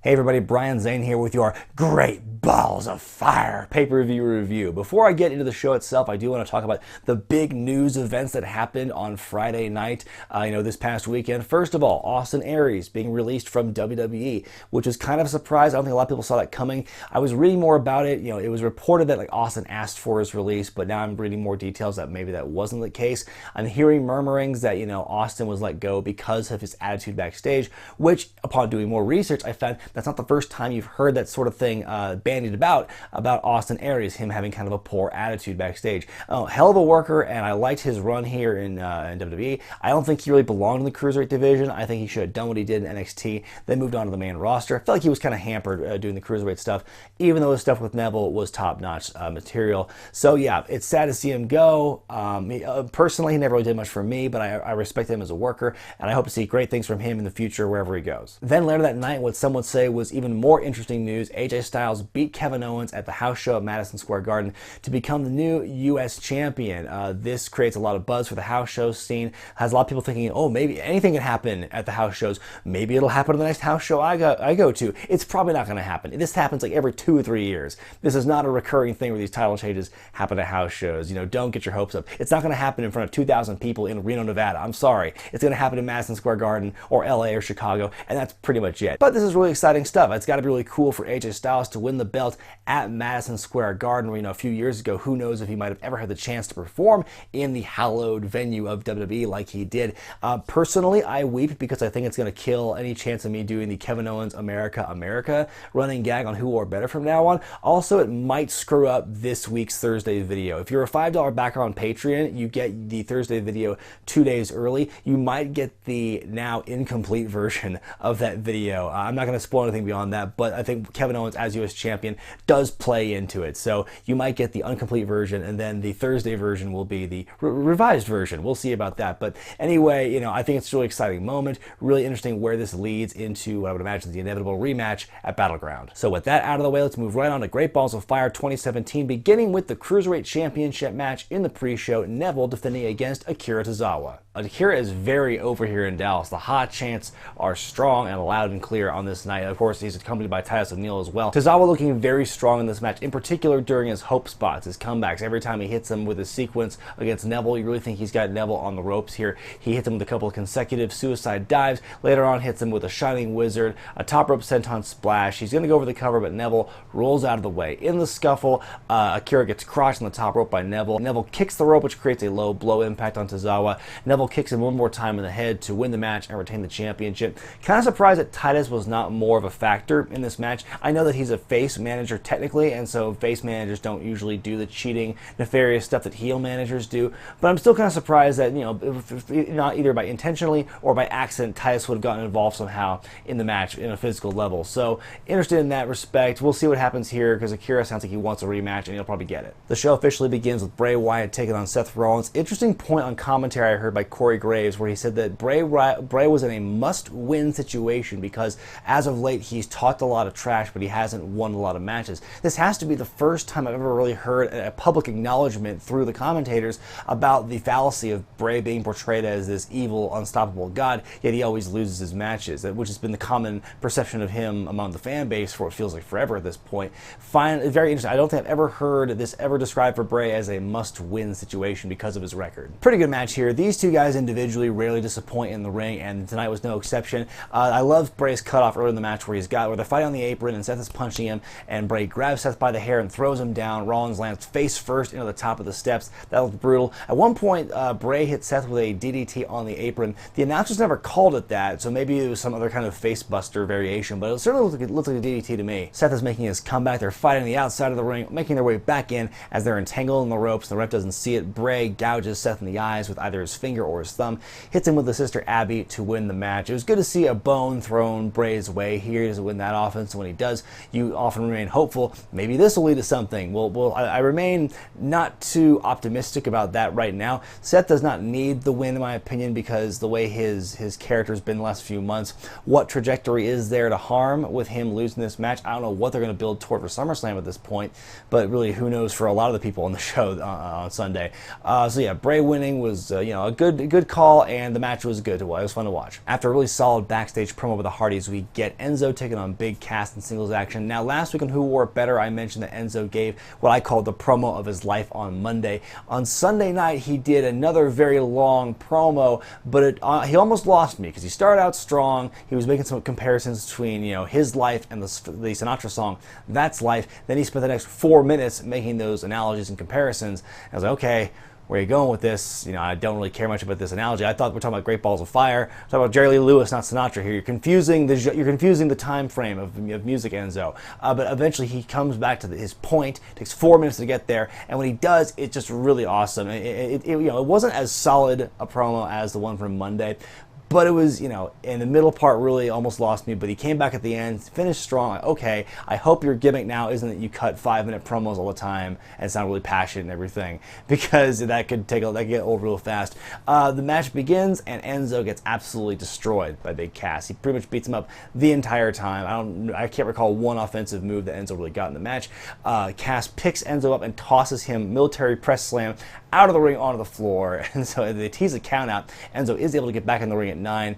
Hey everybody, Brian Zane here with your Great Balls of Fire pay-per-view review. Before I get into the show itself, I do want to talk about the big news events that happened on Friday night, this past weekend. First of all, Austin Aries being released from WWE, which is kind of a surprise. I don't think a lot of people saw that coming. I was reading more about it. It was reported that Austin asked for his release, but now I'm reading more details that maybe that wasn't the case. I'm hearing murmurings that, Austin was let go because of his attitude backstage, which upon doing more research, I found that's not the first time you've heard that sort of thing bandied about Austin Aries, him having kind of a poor attitude backstage. Hell of a worker, and I liked his run here in WWE. I don't think he really belonged in the Cruiserweight division. I think he should have done what he did in NXT, then moved on to the main roster. I felt like he was kind of hampered doing the Cruiserweight stuff, even though his stuff with Neville was top-notch material. So yeah, it's sad to see him go. Personally, he never really did much for me, but I respect him as a worker, and I hope to see great things from him in the future wherever he goes. Then later that night, what some would say was even more interesting news. AJ Styles beat Kevin Owens at the house show at Madison Square Garden to become the new U.S. champion. This creates a lot of buzz for the house show scene. Has a lot of people thinking, oh, maybe anything can happen at the house shows. Maybe it'll happen to the next house show I go to. It's probably not going to happen. This happens like every 2 or 3 years. This is not a recurring thing where these title changes happen at house shows. Don't get your hopes up. It's not going to happen in front of 2,000 people in Reno, Nevada. I'm sorry. It's going to happen in Madison Square Garden or L.A. or Chicago, and that's pretty much it. But this is really exciting stuff. It's got to be really cool for AJ Styles to win the belt at Madison Square Garden, where, a few years ago, who knows if he might have ever had the chance to perform in the hallowed venue of WWE like he did. Personally, I weep because I think it's going to kill any chance of me doing the Kevin Owens America running gag on who wore better from now on. Also, it might screw up this week's Thursday video. If you're a $5 backer on Patreon, you get the Thursday video 2 days early. You might get the now incomplete version of that video. I'm not going to spoil anything beyond that, but I think Kevin Owens as U.S. champion does play into it. So you might get the incomplete version, and then the Thursday version will be the revised version. We'll see about that. But anyway, I think it's a really exciting moment. Really interesting where this leads into what I would imagine is the inevitable rematch at Battleground. So with that out of the way, let's move right on to Great Balls of Fire 2017, beginning with the Cruiserweight Championship match in the pre-show, Neville defending against Akira Tozawa. Akira is very over here in Dallas. The hot chants are strong and loud and clear on this night. Of course, he's accompanied by Titus O'Neil as well. Tozawa looking very strong in this match, in particular during his hope spots, his comebacks. Every time he hits him with a sequence against Neville, you really think he's got Neville on the ropes here. He hits him with a couple of consecutive suicide dives. Later on, hits him with a Shining Wizard, a top rope senton splash. He's going to go over the cover, but Neville rolls out of the way. In the scuffle, Akira gets crotched on the top rope by Neville. Neville kicks the rope, which creates a low blow impact on Tozawa. Neville kicks him one more time in the head to win the match and retain the championship. Kind of surprised that Titus was not more of a factor in this match. I know that he's a face manager technically, and so face managers don't usually do the cheating, nefarious stuff that heel managers do, but I'm still kind of surprised that, if not either by intentionally or by accident, Titus would have gotten involved somehow in the match in a physical level. So interested in that respect. We'll see what happens here, because Akira sounds like he wants a rematch, and he'll probably get it. The show officially begins with Bray Wyatt taking on Seth Rollins. Interesting point on commentary I heard by Corey Graves, where he said that Bray was in a must-win situation because as of late he's talked a lot of trash, but he hasn't won a lot of matches. This has to be the first time I've ever really heard a public acknowledgement through the commentators about the fallacy of Bray being portrayed as this evil, unstoppable god, yet he always loses his matches, which has been the common perception of him among the fan base for what feels like forever at this point. Very interesting. I don't think I've ever heard this ever described for Bray as a must-win situation because of his record. Pretty good match here. These two guys individually rarely disappoint in the ring, and tonight was no exception. I love Bray's cutoff early in the match where they're fighting on the apron and Seth is punching him, and Bray grabs Seth by the hair and throws him down. Rollins lands face first into the top of the steps. That was brutal. At one point, Bray hit Seth with a DDT on the apron. The announcers never called it that, so maybe it was some other kind of face buster variation, but it certainly looked like a DDT to me. Seth is making his comeback. They're fighting the outside of the ring, making their way back in as they're entangled in the ropes. The ref doesn't see it. Bray gouges Seth in the eyes with either his finger or his thumb, hits him with the sister Abby to win the match. It was good to see a bone thrown Bray's way here. He doesn't win that often, so when he does, you often can remain hopeful. Maybe this will lead to something. I remain not too optimistic about that right now. Seth does not need the win, in my opinion, because the way his character has been the last few months, what trajectory is there to harm with him losing this match? I don't know what they're going to build toward for SummerSlam at this point, but really, who knows for a lot of the people on the show on Sunday. So yeah, Bray winning was a good call, and the match was good. It was fun to watch. After a really solid backstage promo with the Hardys, we get Enzo taking on Big Cass in singles action. Now, last week on Who Wore It Better, I mentioned that Enzo gave what I called the promo of his life on Monday. On Sunday night, he did another very long promo, but he almost lost me because he started out strong. He was making some comparisons between his life and the Sinatra song That's Life. Then he spent the next 4 minutes making those analogies and comparisons. I was like, okay, where are you going with this? I don't really care much about this analogy. I thought we're talking about Great Balls of Fire. We're talking about Jerry Lee Lewis, not Sinatra here. You're confusing the time frame of music, Enzo. But eventually he comes back to his point. It takes 4 minutes to get there, and when he does, it's just really awesome. It wasn't as solid a promo as the one from Monday, but it was, in the middle part really almost lost me, but he came back at the end, finished strong. Like, okay, I hope your gimmick now isn't that you cut 5-minute promos all the time and sound really passionate and everything, because that could get old real fast. The match begins, and Enzo gets absolutely destroyed by Big Cass. He pretty much beats him up the entire time. I can't recall one offensive move that Enzo really got in the match. Cass picks Enzo up and tosses him military press slam out of the ring onto the floor, and so they tease a count out. Enzo is able to get back in the ring at 9.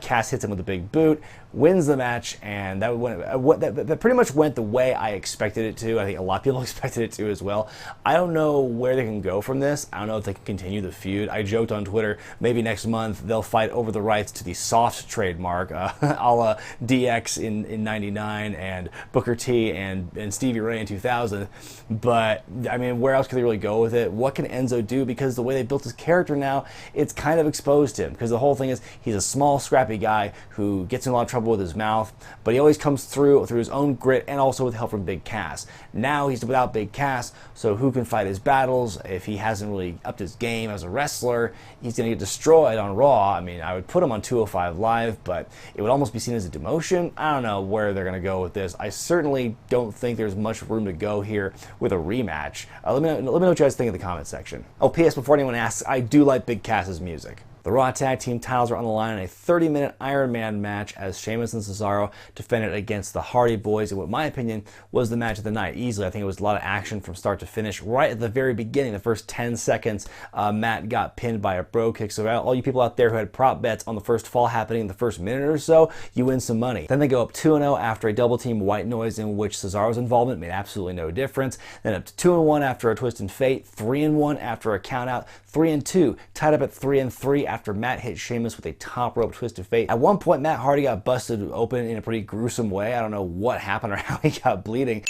Cass hits him with a big boot, wins the match, and that pretty much went the way I expected it to. I think a lot of people expected it to as well. I don't know where they can go from this. I don't know if they can continue the feud. I joked on Twitter, maybe next month they'll fight over the rights to the soft trademark, a la DX in 99 and Booker T and Stevie Ray in 2000. But, I mean, where else could they really go with it? What can Enzo do? Because the way they built his character now, it's kind of exposed him. Because the whole thing is, he's a small, scrappy guy who gets in a lot of trouble with his mouth, but he always comes through his own grit and also with help from Big Cass. Now he's without Big Cass, so who can fight his battles? If he hasn't really upped his game as a wrestler, he's going to get destroyed on Raw. I mean, I would put him on 205 Live, but it would almost be seen as a demotion. I don't know where they're going to go with this. I certainly don't think there's much room to go here with a rematch. Let me know what you guys think in the comment section. Oh, P.S. before anyone asks, I do like Big Cass's music. The Raw Tag Team titles are on the line in a 30-minute Iron Man match as Sheamus and Cesaro defended against the Hardy Boys in what, in my opinion, was the match of the night. Easily, I think it was a lot of action from start to finish. Right at the very beginning, the first 10 seconds, Matt got pinned by a bro kick. So all you people out there who had prop bets on the first fall happening in the first minute or so, you win some money. Then they go up 2-0 after a double team white noise in which Cesaro's involvement made absolutely no difference. Then up to 2-1 after a twist and fate, 3-1 after a countout, 3-2, tied up at 3-3 after Matt hit Sheamus with a top rope twist of fate. At one point, Matt Hardy got busted open in a pretty gruesome way. I don't know what happened or how he got bleeding.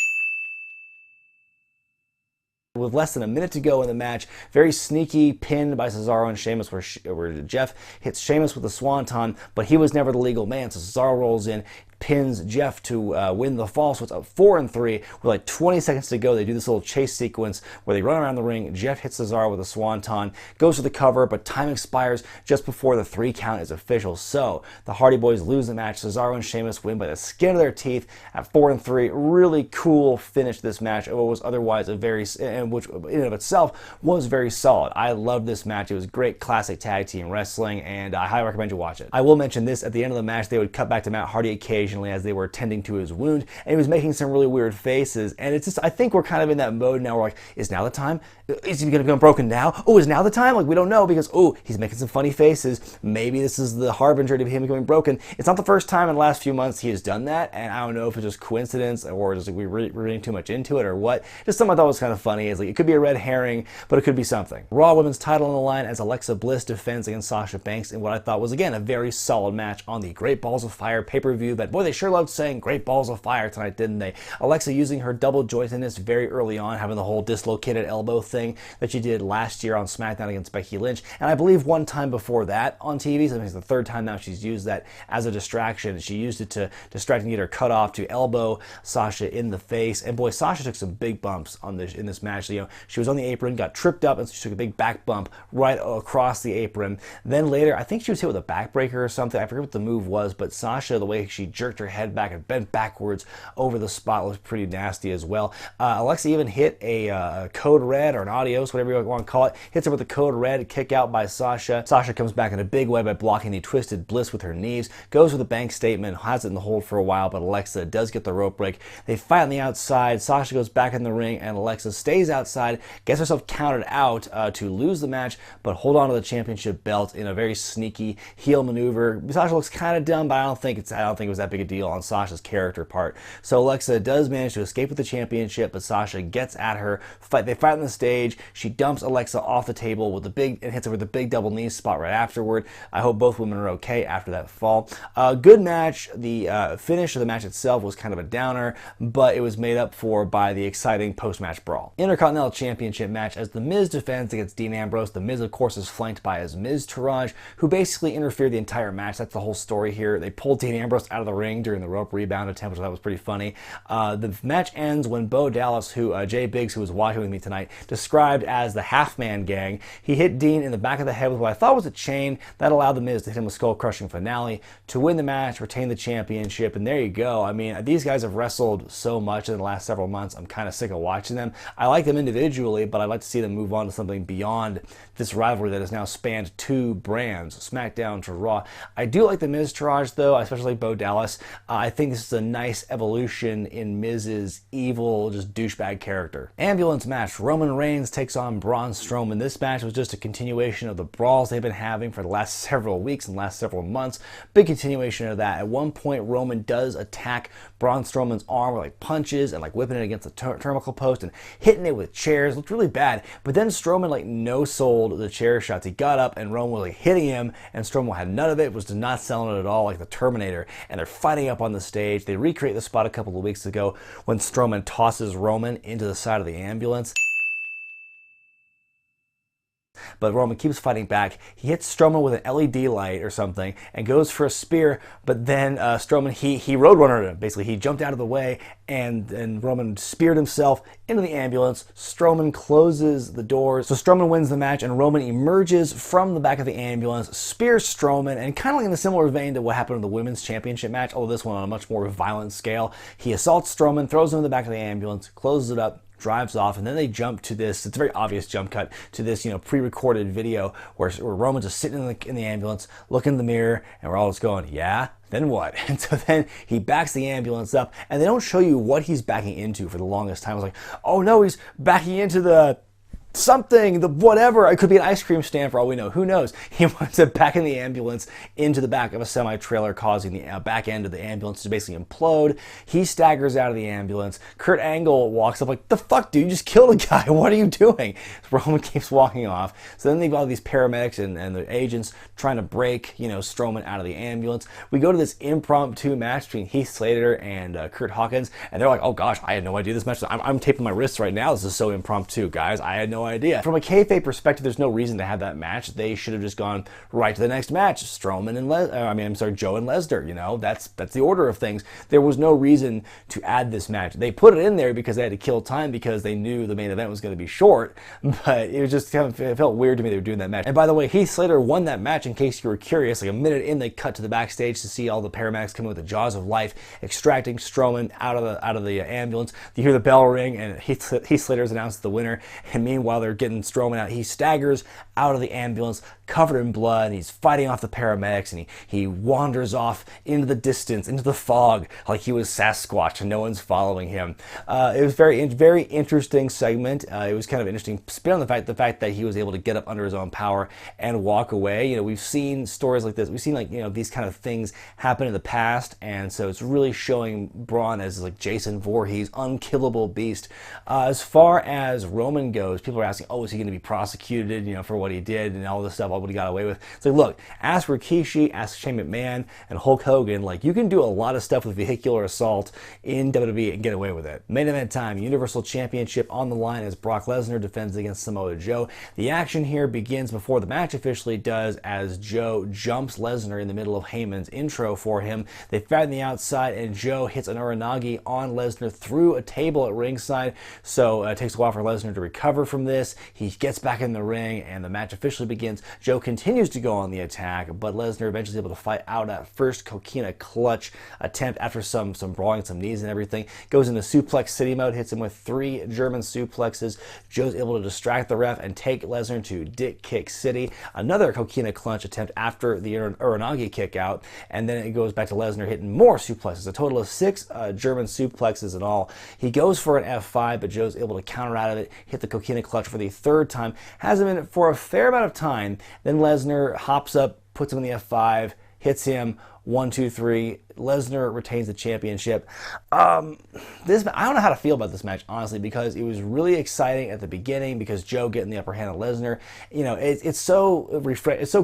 With less than a minute to go in the match, very sneaky pin by Cesaro and Sheamus where Jeff hits Sheamus with a swanton, but he was never the legal man, so Cesaro rolls in, pins Jeff to win the fall, so it's up 4-3 with like 20 seconds to go. They do this little chase sequence where they run around the ring. Jeff hits Cesaro with a swanton, goes for the cover, but time expires just before the 3 count is official. So the Hardy Boys lose the match. Cesaro and Sheamus win by the skin of their teeth at 4-3. Really cool finish to this match of what was otherwise a very, which in and of itself was very solid. I loved this match. It was great classic tag team wrestling, and I highly recommend you watch it. I will mention this, at the end of the match they would cut back to Matt Hardy occasionally as they were tending to his wound, and he was making some really weird faces, and it's just, I think we're kind of in that mode now. We're like, is now the time? Is he going to become broken now? Oh, is now the time? Like, we don't know, because, oh, he's making some funny faces. Maybe this is the harbinger of him becoming broken. It's not the first time in the last few months he has done that, and I don't know if it's just coincidence or just like we're reading too much into it or what. Just something I thought was kind of funny. Is like, it could be a red herring, but it could be something. Raw Women's title on the line as Alexa Bliss defends against Sasha Banks in what I thought was, again, a very solid match on the Great Balls of Fire pay-per-view. But boy, they sure loved saying Great Balls of Fire tonight, didn't they? Alexa using her double jointedness very early on, having the whole dislocated elbow thing that she did last year on SmackDown against Becky Lynch, and I believe one time before that on TV, so it's the third time now she's used that as a distraction. She used it to distract and get her cut off to elbow Sasha in the face, and boy, Sasha took some big bumps in this match. You know, she was on the apron, got tripped up, and so she took a big back bump right across the apron. Then later, I think she was hit with a backbreaker or something. I forget what the move was, but Sasha, the way she jerked jerked her head back and bent backwards over the spot. It was pretty nasty as well. Alexa even hit a code red or an adios, whatever you want to call it. Hits her with the code red, kick out by Sasha. Sasha comes back in a big way by blocking the twisted Bliss with her knees. Goes with a bank statement, has it in the hold for a while, but Alexa does get the rope break. They fight on the outside. Sasha goes back in the ring, and Alexa stays outside, gets herself counted out to lose the match, but hold on to the championship belt in a very sneaky heel maneuver. Sasha looks kind of dumb, but I don't think it was that big a deal on Sasha's character part. So Alexa does manage to escape with the championship, but Sasha gets at her. They fight on the stage. She dumps Alexa off the table with and hits her with a big double knee spot right afterward. I hope both women are okay after that fall. Good match. The finish of the match itself was kind of a downer, but it was made up for by the exciting post-match brawl. Intercontinental Championship match as The Miz defends against Dean Ambrose. The Miz, of course, is flanked by his Miztourage, who basically interfered the entire match. That's the whole story here. They pulled Dean Ambrose out of the ring during the rope rebound attempt, which I thought was pretty funny. The match ends when Bo Dallas, who Jay Biggs, who was watching with me tonight, described as the half-man gang. He hit Dean in the back of the head with what I thought was a chain. That allowed The Miz to hit him a skull-crushing finale to win the match, retain the championship, and there you go. I mean, these guys have wrestled so much in the last several months. I'm kind of sick of watching them. I like them individually, but I'd like to see them move on to something beyond this rivalry that has now spanned 2 brands, SmackDown to Raw. I do like the Miztourage, though. I especially like Bo Dallas. I think this is a nice evolution in Miz's evil, just douchebag character. Ambulance match. Roman Reigns takes on Braun Strowman. This match was just a continuation of the brawls they've been having for the last several weeks and last several months. Big continuation of that. At one point, Roman does attack Braun Strowman's arm with punches and whipping it against the turnbuckle post and hitting it with chairs. It looked really bad. But then Strowman no-sold the chair shots. He got up and Roman was hitting him, and Strowman had none of it, was not selling it at all, like the Terminator. And they're fighting up on the stage. They recreate the spot a couple of weeks ago when Strowman tosses Roman into the side of the ambulance. But Roman keeps fighting back. He hits Strowman with an LED light or something and goes for a spear, but then Strowman, he roadrunnered him. Basically, he jumped out of the way, and Roman speared himself into the ambulance. Strowman closes the doors. So Strowman wins the match, and Roman emerges from the back of the ambulance, spears Strowman, and kind of in a similar vein to what happened in the Women's Championship match, although this one on a much more violent scale. He assaults Strowman, throws him in the back of the ambulance, closes it up, drives off, and then they jump to this, it's a very obvious jump cut to this, pre-recorded video where Roman's just sitting in the ambulance, looking in the mirror, and we're all just going, yeah? Then what? And so then he backs the ambulance up, and they don't show you what he's backing into for the longest time. I was like, oh no, he's backing into the something, the whatever. It could be an ice cream stand for all we know. Who knows? He winds up backing the ambulance into the back of a semi-trailer, causing the back end of the ambulance to basically implode. He staggers out of the ambulance. Kurt Angle walks up like, the fuck, dude? You just killed a guy. What are you doing? Roman keeps walking off. So then they've got all these paramedics and the agents trying to break, Strowman out of the ambulance. We go to this impromptu match between Heath Slater and Kurt Hawkins, and they're like, oh gosh, I had no idea this match. I'm taping my wrists right now. This is so impromptu, guys. I had no idea. From a kayfabe perspective, there's no reason to have that match. They should have just gone right to the next match. Strowman and Joe and Lesnar. That's the order of things. There was no reason to add this match. They put it in there because they had to kill time because they knew the main event was going to be short. But it was just it felt weird to me they were doing that match. And by the way, Heath Slater won that match. In case you were curious, a minute in, they cut to the backstage to see all the paramedics coming with the jaws of life, extracting Strowman out of the ambulance. You hear the bell ring, and Heath Slater's announced the winner. And meanwhile, they're getting Strowman out. He staggers out of the ambulance, covered in blood, and he's fighting off the paramedics, and he wanders off into the distance, into the fog, like he was Sasquatch and no one's following him. It was very interesting segment. It was kind of interesting spin on the fact that he was able to get up under his own power and walk away. We've seen stories like this. We've seen these kind of things happen in the past, and so it's really showing Braun as Jason Voorhees, unkillable beast. As far as Roman goes, people are asking, oh, is he going to be prosecuted, for what he did and all this stuff, all what he got away with? It's look, ask Rikishi, ask Shane McMahon, and Hulk Hogan. You can do a lot of stuff with vehicular assault in WWE and get away with it. Main event time, Universal Championship on the line as Brock Lesnar defends against Samoa Joe. The action here begins before the match officially does, as Joe jumps Lesnar in the middle of Heyman's intro for him. They fight on the outside, and Joe hits an Uranagi on Lesnar through a table at ringside, so it takes a while for Lesnar to recover from this. this. He gets back in the ring, and the match officially begins. Joe continues to go on the attack, but Lesnar eventually is able to fight out that first coquina clutch attempt after some brawling, some knees and everything. Goes into suplex city mode, hits him with 3 German suplexes. Joe's able to distract the ref and take Lesnar to Dick Kick City. Another coquina clutch attempt after the Uranagi kick out, and then it goes back to Lesnar hitting more suplexes. A total of 6 German suplexes in all. He goes for an F5, but Joe's able to counter out of it, hit the coquina clutch for the 3rd time, has him in it for a fair amount of time. Then Lesnar hops up, puts him in the F5, hits him, 1, 2, 3. Lesnar retains the championship. I don't know how to feel about this match, honestly, because it was really exciting at the beginning because Joe getting the upper hand on Lesnar. You know, it's so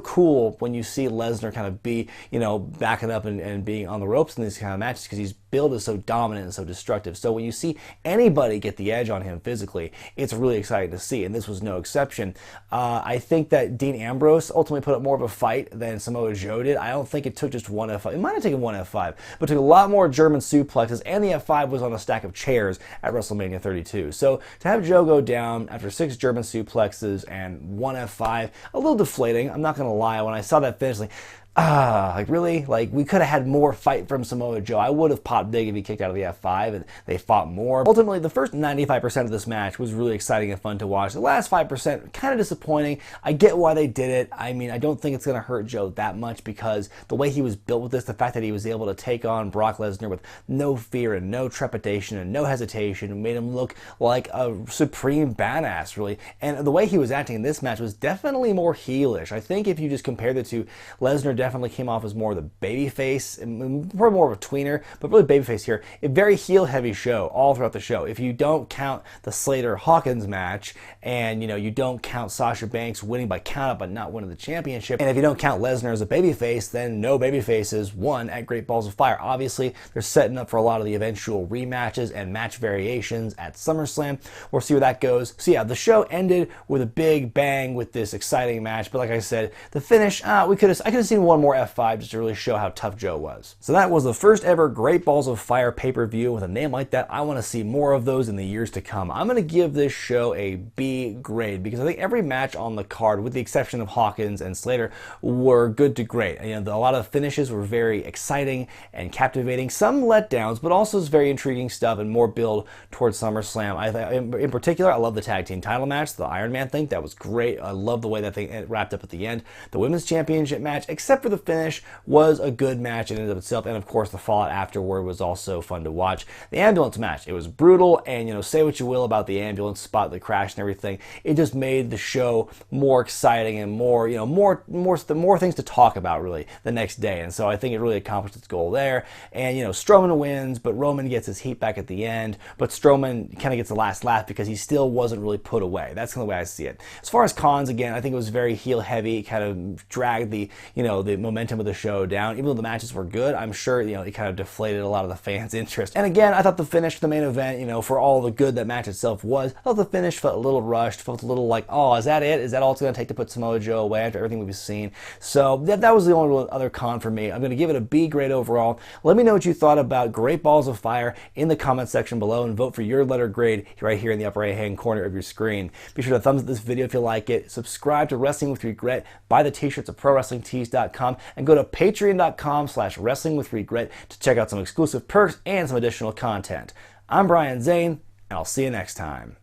cool when you see Lesnar kind of be, you know, backing up and being on the ropes in these kind of matches because his build is so dominant and so destructive. So when you see anybody get the edge on him physically, it's really exciting to see, and this was no exception. I think that Dean Ambrose ultimately put up more of a fight than Samoa Joe did. I don't think it took just one F5. It might have taken one F5. But took a lot more German suplexes, and the F5 was on a stack of chairs at WrestleMania 32. So to have Joe go down after 6 German suplexes and 1 F5, a little deflating. I'm not going to lie. When I saw that finish, like really? Like, we could have had more fight from Samoa Joe. I would have popped big if he kicked out of the F5 and they fought more. Ultimately, the first 95% of this match was really exciting and fun to watch. The last 5%, kind of disappointing. I get why they did it. I mean, I don't think it's going to hurt Joe that much because the way he was built with this, the fact that he was able to take on Brock Lesnar with no fear and no trepidation and no hesitation, made him look like a supreme badass, really. And the way he was acting in this match was definitely more heelish. I think if you just compare the two, Lesnar definitely came off as more of the babyface, and probably more of a tweener, but really babyface here. A very heel-heavy show all throughout the show. If you don't count the Slater-Hawkins match, and you don't count Sasha Banks winning by count-out but not winning the championship, and if you don't count Lesnar as a babyface, then no babyfaces won at Great Balls of Fire. Obviously, they're setting up for a lot of the eventual rematches and match variations at SummerSlam. We'll see where that goes. So yeah, the show ended with a big bang with this exciting match, but like I said, the finish, I could have seen one more F5 just to really show how tough Joe was. So that was the first ever Great Balls of Fire pay-per-view. With a name like that, I want to see more of those in the years to come. I'm going to give this show a B grade because I think every match on the card, with the exception of Hawkins and Slater, were good to great. A lot of finishes were very exciting and captivating. Some letdowns, but also some very intriguing stuff and more build towards SummerSlam. In particular, I love the tag team title match, the Iron Man thing. That was great. I love the way that thing wrapped up at the end. The Women's Championship match, except for the finish, was a good match in and of itself, and of course the fallout afterward was also fun to watch. The ambulance match, it was brutal, and say what you will about the ambulance spot, the crash and everything, it just made the show more exciting and more things to talk about really the next day, and so I think it really accomplished its goal there. And Strowman wins, but Roman gets his heat back at the end, but Strowman kind of gets the last laugh because he still wasn't really put away. That's kind of the way I see it. As far as cons, again, I think it was very heel heavy. It kind of dragged the the momentum of the show down. Even though the matches were good, I'm sure it kind of deflated a lot of the fans' interest. And again, I thought the finish for the main event, for all the good that match itself was, I thought the finish felt a little rushed, felt a little like, oh, is that it? Is that all it's going to take to put Samoa Joe away after everything we've seen? So that was the only real other con for me. I'm going to give it a B grade overall. Let me know what you thought about Great Balls of Fire in the comment section below and vote for your letter grade right here in the upper right hand corner of your screen. Be sure to thumbs up this video if you like it. Subscribe to Wrestling with Regret. Buy the t-shirts at ProWrestlingTees.com and go to patreon.com/wrestlingwithregret to check out some exclusive perks and some additional content. I'm Brian Zane, and I'll see you next time.